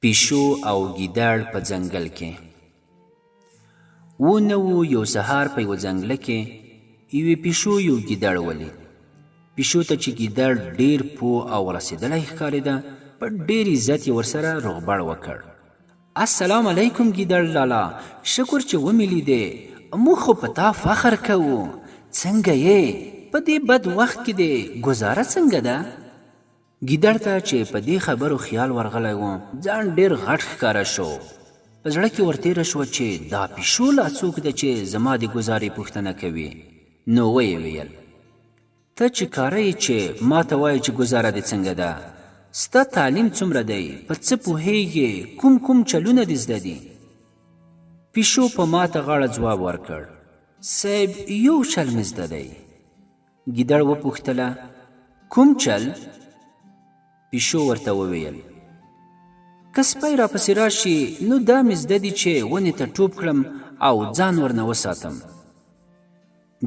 پیشو او ګیدړ په ځنګل کې. و نه و یو سهار په یوه ځنګله کې یوې پیشو یو ګیدړ ولید. پیشو ته چې ګیدړ ډېر پوه او رسېدلی ښکارېده، په ډېر عزت یې ورسره روغبړ وکړ. السلام علیکم ګیدړ لالا، شکر چې ومې لیدې، موږ خو په تا فخر کوو. څنګه یې؟ په دې بد وخت کې دې ګزاره څنګه ده؟ ګیدړ ته چې په دې خبرو خیال ورغلی و، ځان ډېر غټ ښکاره شو. په زړه کې ورتېره شوه چې دا پیشو لا څوک ده چې زما د ګزارې پوښتنه کوي. نو ویې ویل، ته چې کاره یې چې ما ته وایې چې ګزاره دې څنګه ده؟ ستا تعلیم څومره دی؟ په څه پوهیږې؟ کوم چلونه دې زده دي؟ پیشو په ماته غاړه ځواب ورکړ، صیب یو چل مې زده دی. ګیدړ وپوښتله، کوم چل؟ پیشو ورته وویل، که سپی راپسې راشي نو دا مې زده دي چې ونې ته ټوپ کړم او ځان ورنه وساتم.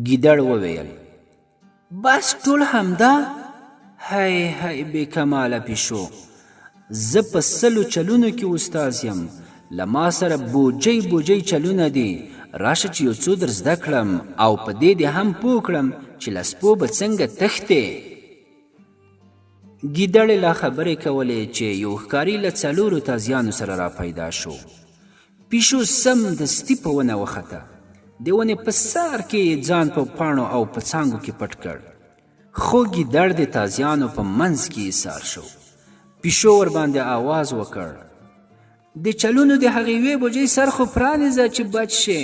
ګیدړ وویل، بس ټول همدا؟ هی هی بې کماله پیشو، زه په 100 چلونو کې استاز یم، له ما سره بوجۍ چلونه دي. راشه چې یو څو در زده کړم او په دې دې هم پوه کړم چې له سپو به څنګه تښتې. ګیدړې لا خبرې کولې چې یو ښکاري له 4 تازیانو سره را پیدا شو. پیشو سمدستي په ونه وخته، د ونې په سر کې ځان په پاڼو او په څانګو کې پټ کړ. خو ګیدړ د تازیانو په منځ کې ایسار شو. پیشو ورباندې آواز وکړ، د چلونو د هغې یوې بوجۍ سر خو پرانیزه چې بچ شي.